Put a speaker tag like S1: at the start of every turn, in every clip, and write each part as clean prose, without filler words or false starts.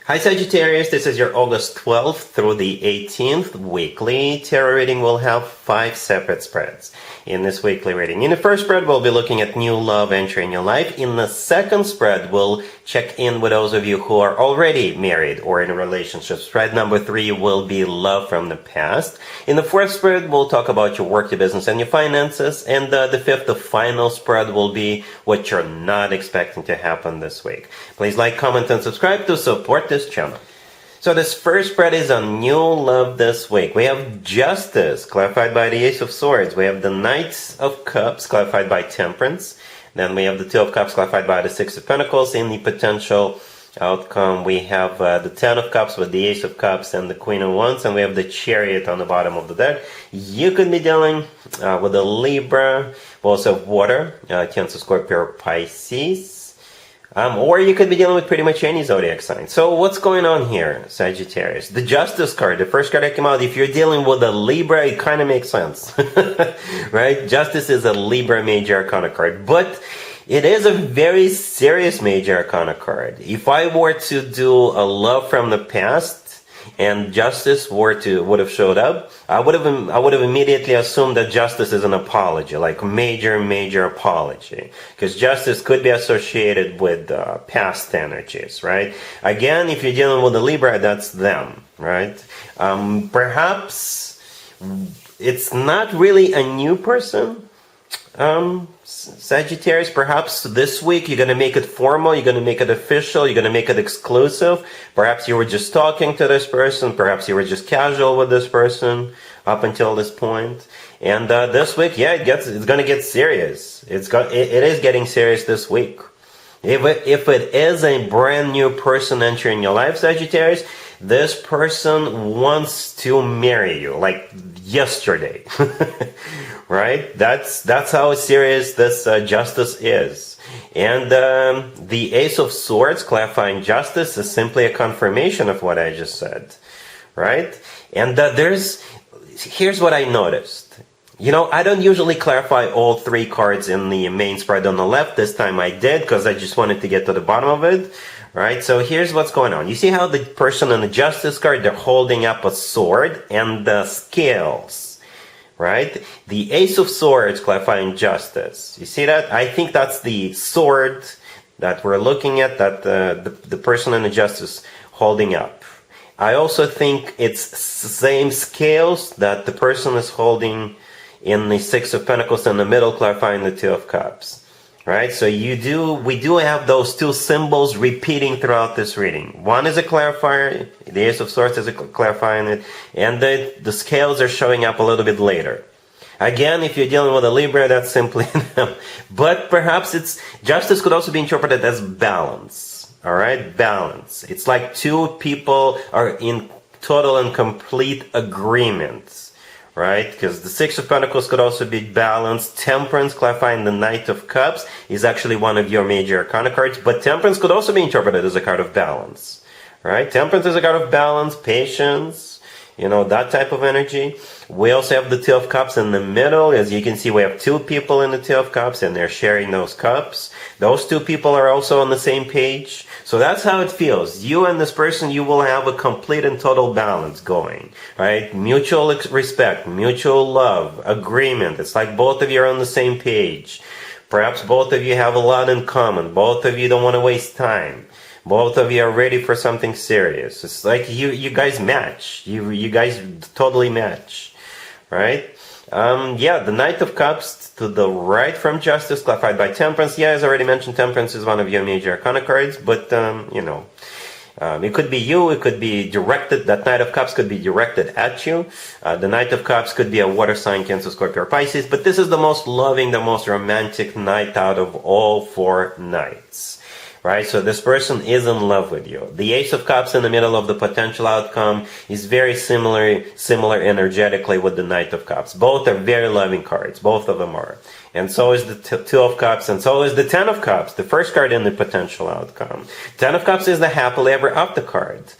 S1: Hi Sagittarius, this is your August 12th through the 18th weekly tarot reading. We'll have 5 separate spreads in this weekly reading. In the first spread, we'll be looking at new love entering your life. In the second spread, we'll check in with those of you who are already married or in a relationship. Spread number 3 will be love from the past. In the fourth spread, we'll talk about your work, your business, and your finances. And the fifth, the final spread, will be what you're not expecting to happen this week. Please like, comment, and subscribe to support this channel. So this first spread is on new love this week. We have Justice, clarified by the Ace of Swords. We have the Knight of Cups, clarified by Temperance. Then we have the Two of Cups, clarified by the Six of Pentacles. In the potential outcome, we have the Ten of Cups with the Ace of Cups and the Queen of Wands. And we have the Chariot on the bottom of the deck. You could be dealing with a Libra. We also have Water, Cancer, Scorpio, or Pisces. Or you could be dealing with pretty much any zodiac sign. So what's going on here, Sagittarius? The Justice card, the first card that came out, if you're dealing with a Libra, it kind of makes sense. Right? Justice is a Libra major arcana card. But it is a very serious major arcana card. If I were to do a love from the past, and Justice would have showed up, I would have immediately assumed that Justice is an apology, like major apology, because Justice could be associated with past energies, right? Again, if you're dealing with a Libra, that's them, right? Perhaps it's not really a new person. Sagittarius, perhaps this week you're going to make it formal, you're going to make it official, you're going to make it exclusive. Perhaps you were just talking to this person, perhaps you were just casual with this person up until this point. And this week, yeah, it's going to get serious. It is getting serious this week. If it is a brand new person entering your life, Sagittarius, this person wants to marry you, like yesterday. Right? That's how serious this Justice is. And the Ace of Swords, clarifying Justice, is simply a confirmation of what I just said. Right? And here's what I noticed. You know, I don't usually clarify all 3 cards in the main spread on the left. This time I did, because I just wanted to get to the bottom of it. Right? So here's what's going on. You see how the person on the Justice card, they're holding up a sword and the scales. Right? The Ace of Swords, clarifying Justice. You see that? I think that's the sword that we're looking at, that the person in the Justice holding up. I also think it's the same scales that the person is holding in the Six of Pentacles in the middle, clarifying the Two of Cups. Right? So we do have those 2 symbols repeating throughout this reading. One is a clarifier, the Ace of Swords is clarifying it, and the scales are showing up a little bit later. Again, if you're dealing with a Libra, that's simply them. But perhaps Justice could also be interpreted as balance. Alright? Balance. It's like 2 people are in total and complete agreement. Right? Because the Six of Pentacles could also be balanced. Temperance, clarifying the Knight of Cups, is actually one of your major arcana cards. But Temperance could also be interpreted as a card of balance. Right? Temperance is a card of balance, patience, you know, that type of energy. We also have the Two of Cups in the middle. As you can see, we have 2 people in the Two of Cups, and they're sharing those cups. Those 2 people are also on the same page. So that's how it feels. You and this person, you will have a complete and total balance going, right? Mutual respect, mutual love, agreement. It's like both of you are on the same page. Perhaps both of you have a lot in common. Both of you don't want to waste time. Both of you are ready for something serious. It's like you guys match. You guys totally match, right? Yeah, the Knight of Cups to the right from Justice, clarified by Temperance. Yeah, as I already mentioned, Temperance is one of your major arcana cards, but, you know, it could be you, it could be directed, that Knight of Cups could be directed at you. The Knight of Cups could be a water sign, Cancer, Scorpio, or Pisces, but this is the most loving, the most romantic knight out of all 4 knights. Right? So this person is in love with you. The Ace of Cups in the middle of the potential outcome is very similar energetically with the Knight of Cups. Both are very loving cards. Both of them are. And so is the Two of Cups, and so is the Ten of Cups, the first card in the potential outcome. Ten of Cups is the happily ever after card.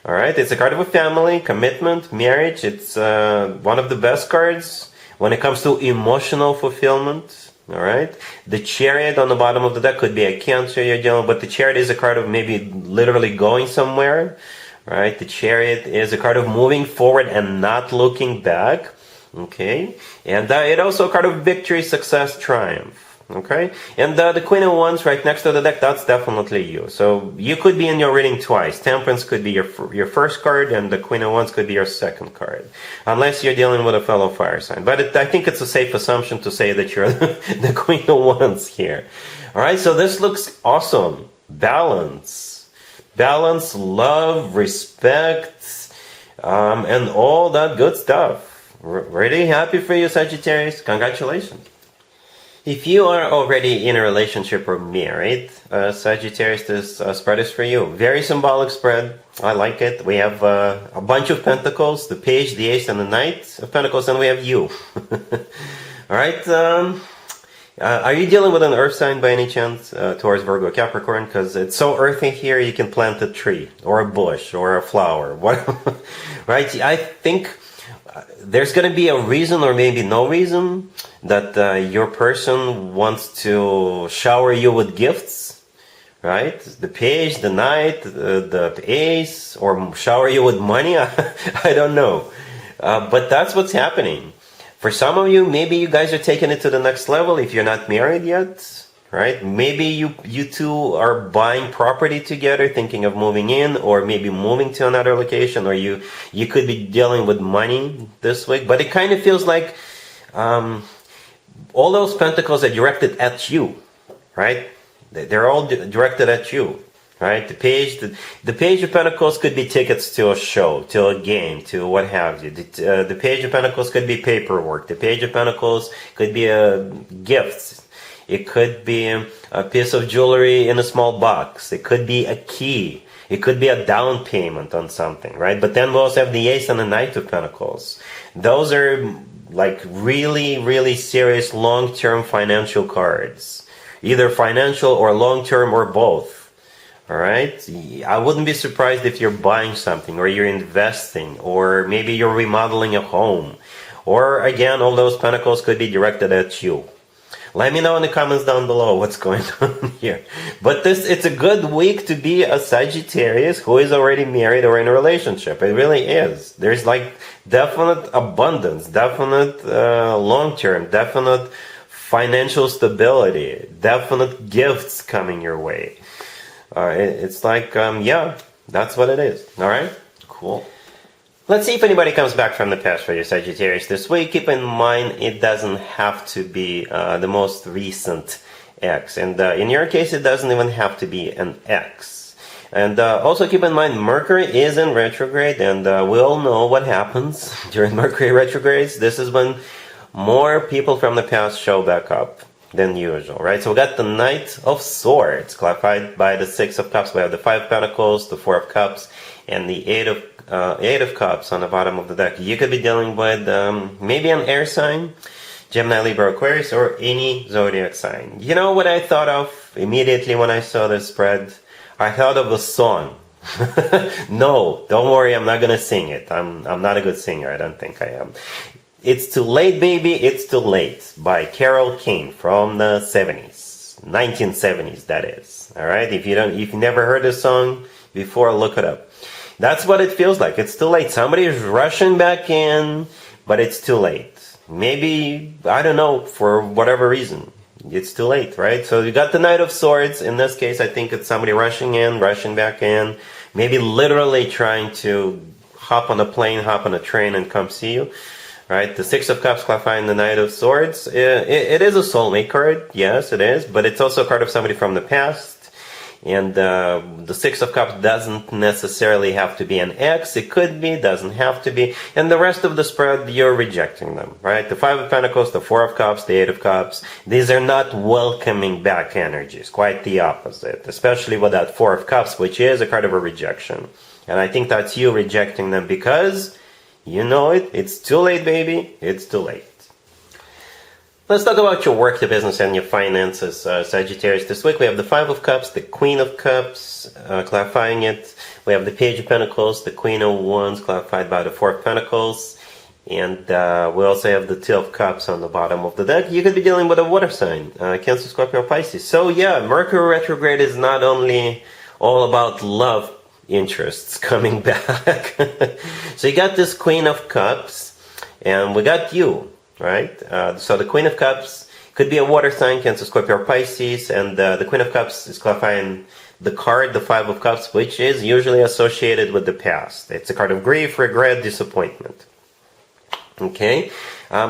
S1: Alright? It's a card of a family, commitment, marriage. It's one of the best cards when it comes to emotional fulfillment. All right. The Chariot on the bottom of the deck could be a Cancer you're dealing with, but the Chariot is a card of maybe literally going somewhere. Right. The Chariot is a card of moving forward and not looking back. Okay. And it also a card of victory, success, triumph. Okay, and the Queen of Wands right next to the deck, that's definitely you. So you could be in your reading twice. Temperance could be your first card, and the Queen of Wands could be your second card. Unless you're dealing with a fellow fire sign. But I think it's a safe assumption to say that you're the Queen of Wands here. Alright, so this looks awesome. Balance. Balance, love, respect, and all that good stuff. Really happy for you, Sagittarius. Congratulations. If you are already in a relationship or married, Sagittarius, this spread is for you. Very symbolic spread. I like it. We have a bunch of pentacles, the page, the ace, and the knight of pentacles, and we have you. All right. Are you dealing with an earth sign by any chance? Taurus, Virgo, Capricorn? Because it's so earthy here, you can plant a tree or a bush or a flower. What? Right? I think there's going to be a reason or maybe no reason that your person wants to shower you with gifts, right? The page, the knight, the ace, or shower you with money. I don't know. But that's what's happening. For some of you, maybe you guys are taking it to the next level if you're not married yet, right? Maybe you two are buying property together, thinking of moving in, or maybe moving to another location, or you could be dealing with money this week. But it kind of feels like all those pentacles are directed at you, right? They're all directed at you, right? The page of pentacles could be tickets to a show, to a game, to what have you. The page of pentacles could be paperwork. The page of pentacles could be gifts. It could be a piece of jewelry in a small box. It could be a key. It could be a down payment on something, right? But then we also have the ace and the knight of pentacles. Those are like really, really serious long-term financial cards. Either financial or long-term or both. All right? I wouldn't be surprised if you're buying something or you're investing or maybe you're remodeling a home. Or again, all those pentacles could be directed at you. Let me know in the comments down below what's going on here. But it's a good week to be a Sagittarius who is already married or in a relationship. It really is. There's like definite abundance, definite long-term, definite financial stability, definite gifts coming your way. It's like, yeah, that's what it is. All right? Cool. Let's see if anybody comes back from the past for your Sagittarius this week. Keep in mind, it doesn't have to be the most recent ex. And in your case, it doesn't even have to be an ex. And also keep in mind, Mercury is in retrograde, and we all know what happens during Mercury retrogrades. This is when more people from the past show back up than usual, right? So we got the Knight of Swords, clarified by the Six of Cups. We have the Five of Pentacles, the Four of Cups, and the Eight of Cups on the bottom of the deck. You could be dealing with maybe an air sign, Gemini, Libra, Aquarius, or any zodiac sign. You know what I thought of immediately when I saw this spread? I thought of a song. No, don't worry, I'm not gonna sing it. I'm not a good singer. I don't think I am. It's Too Late, Baby, It's Too Late by Carole King from the 70s. 1970s, that is. Alright? If you never heard this song before, look it up. That's what it feels like. It's too late. Somebody is rushing back in, but it's too late. Maybe, I don't know, for whatever reason. It's too late, right? So you got the Knight of Swords. In this case, I think it's somebody rushing in, rushing back in. Maybe literally trying to hop on a plane, hop on a train and come see you. Right? The Six of Cups clarifying the Knight of Swords. It is a soulmate card. Yes, it is. But it's also a card of somebody from the past. And the Six of Cups doesn't necessarily have to be an ex. It could be, doesn't have to be. And the rest of the spread, you're rejecting them, right? The Five of Pentacles, the Four of Cups, the Eight of Cups. These are not welcoming back energies. Quite the opposite. Especially with that Four of Cups, which is a card of a rejection. And I think that's you rejecting them because you know it. It's too late, baby. It's too late. Let's talk about your work, your business, and your finances, Sagittarius. This week we have the Five of Cups, the Queen of Cups, clarifying it. We have the Page of Pentacles, the Queen of Wands, clarified by the Four of Pentacles. And we also have the Two of Cups on the bottom of the deck. You could be dealing with a water sign, Cancer, Scorpio, Pisces. So yeah, Mercury retrograde is not only all about love interests coming back. So you got this Queen of Cups, and we got you, right? So the Queen of Cups could be a water sign, Cancer, Scorpio, or Pisces, and the Queen of Cups is clarifying the card, the Five of Cups, which is usually associated with the past. It's a card of grief, regret, disappointment. Okay,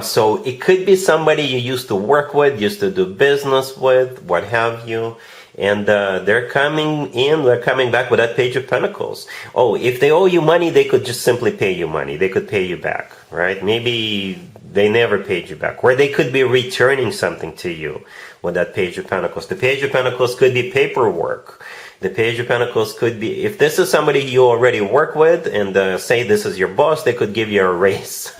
S1: so it could be somebody you used to work with, used to do business with, what have you, and they're coming back with that Page of Pentacles. Oh, if they owe you money, they could just simply pay you money. They could pay you back, right? Maybe they never paid you back, or they could be returning something to you with that Page of Pentacles. The Page of Pentacles could be paperwork. The Page of Pentacles could be, if this is somebody you already work with and say this is your boss, they could give you a raise.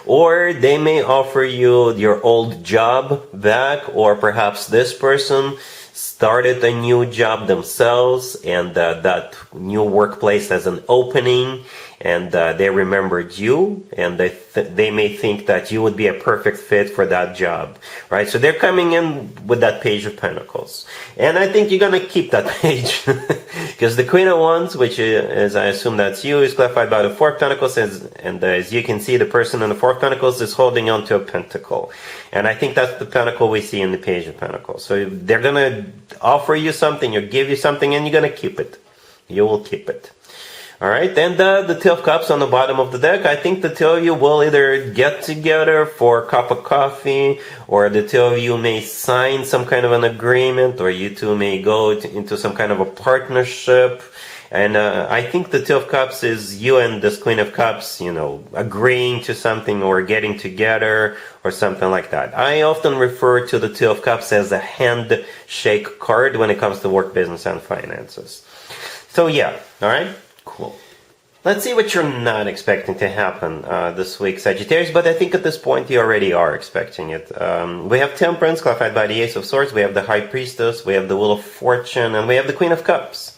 S1: Or they may offer you your old job back, or perhaps this person started a new job themselves, and that new workplace has an opening, and they remembered you, and they may think that you would be a perfect fit for that job, right? So they're coming in with that Page of Pentacles, and I think you're gonna keep that page because the Queen of Wands, which is, I assume that's you, is clarified by the Four of Pentacles, and as you can see, the person in the Four of Pentacles is holding on to a pentacle, and I think that's the pentacle we see in the Page of Pentacles. So they're gonna offer you something or give you something, and you're gonna keep it. You will keep it. All right, and the Two of Cups on the bottom of the deck. I think the two of you will either get together for a cup of coffee, or the two of you may sign some kind of an agreement, or you two may go into some kind of a partnership. And I think the Two of Cups is you and this Queen of Cups, you know, agreeing to something or getting together or something like that. I often refer to the Two of Cups as a handshake card when it comes to work, business, and finances. So yeah, all right. Cool. Let's see what you're not expecting to happen this week, Sagittarius, but I think at this point you already are expecting it. We have Temperance, clarified by the Ace of Swords, we have the High Priestess, we have the Wheel of Fortune, and we have the Queen of Cups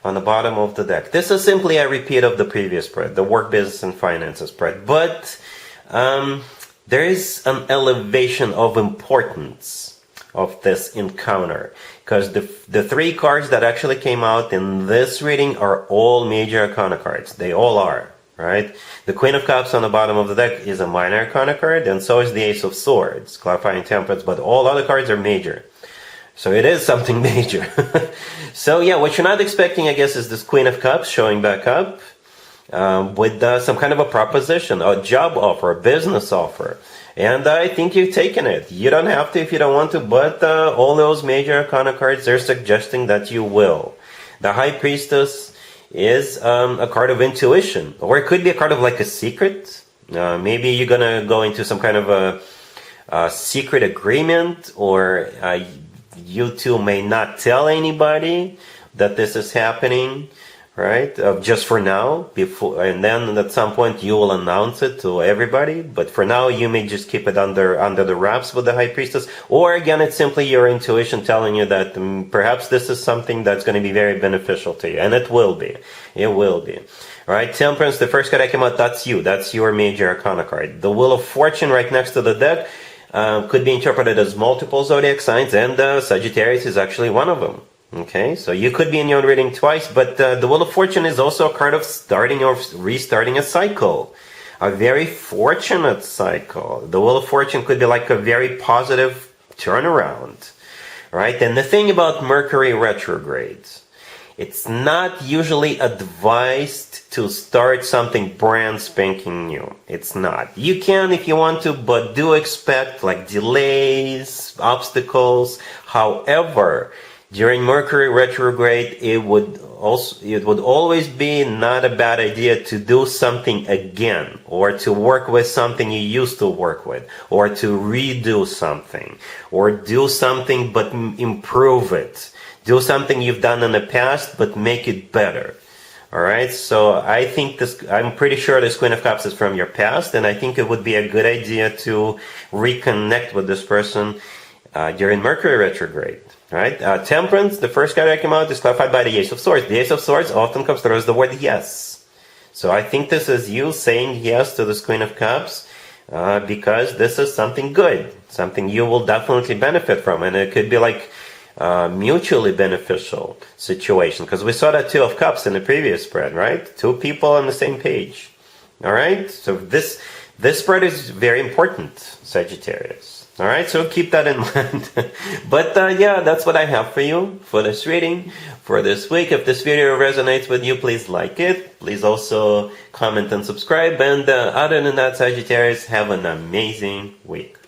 S1: on the bottom of the deck. This is simply a repeat of the previous spread, the work, business, and finances spread, but there is an elevation of importance of this encounter, because the three cards that actually came out in this reading are all major arcana cards. They all are, right? The Queen of Cups on the bottom of the deck is a minor arcana card, and so is the Ace of Swords, clarifying Temperance, but all other cards are major. So it is something major. So yeah, what you're not expecting, I guess, is this Queen of Cups showing back up with some kind of a proposition, a job offer, a business offer. And I think you've taken it. You don't have to if you don't want to, but all those major arcana cards are suggesting that you will. The High Priestess is a card of intuition, or it could be a card of like a secret. Maybe you're going to go into some kind of a secret agreement, or you two may not tell anybody that this is happening. Right? Just for now, and then at some point you will announce it to everybody. But for now, you may just keep it under the wraps with the High Priestess. Or again, it's simply your intuition telling you that perhaps this is something that's going to be very beneficial to you, and it will be. It will be. All right, Temperance, the first card that came out, that's you. That's your major arcana card. The Wheel of Fortune right next to the deck could be interpreted as multiple zodiac signs, and Sagittarius is actually one of them. Okay, so you could be in your own reading twice, but the Wheel of Fortune is also a card of starting or restarting a cycle. A very fortunate cycle. The Wheel of Fortune could be like a very positive turnaround, right? And the thing about Mercury retrogrades, it's not usually advised to start something brand spanking new. It's not. You can if you want to, but do expect like delays, obstacles. However, during Mercury retrograde, it would always be not a bad idea to do something again, or to work with something you used to work with, or to redo something, or do something but improve it. Do something you've done in the past but make it better. All right, so I think I'm pretty sure this Queen of Cups is from your past, and I think it would be a good idea to reconnect with this person during Mercury retrograde. Right? Temperance, the first card that came out, is clarified by the Ace of Swords. The Ace of Swords often comes through as the word yes. So I think this is you saying yes to this Queen of Cups because this is something good, something you will definitely benefit from. And it could be like mutually beneficial situation, because we saw that Two of Cups in the previous spread, right? Two people on the same page. All right, so this spread is very important, Sagittarius. All right, so keep that in mind. But yeah, that's what I have for you for this reading for this week. If this video resonates with you, please like it. Please also comment and subscribe. And other than that, Sagittarius, have an amazing week.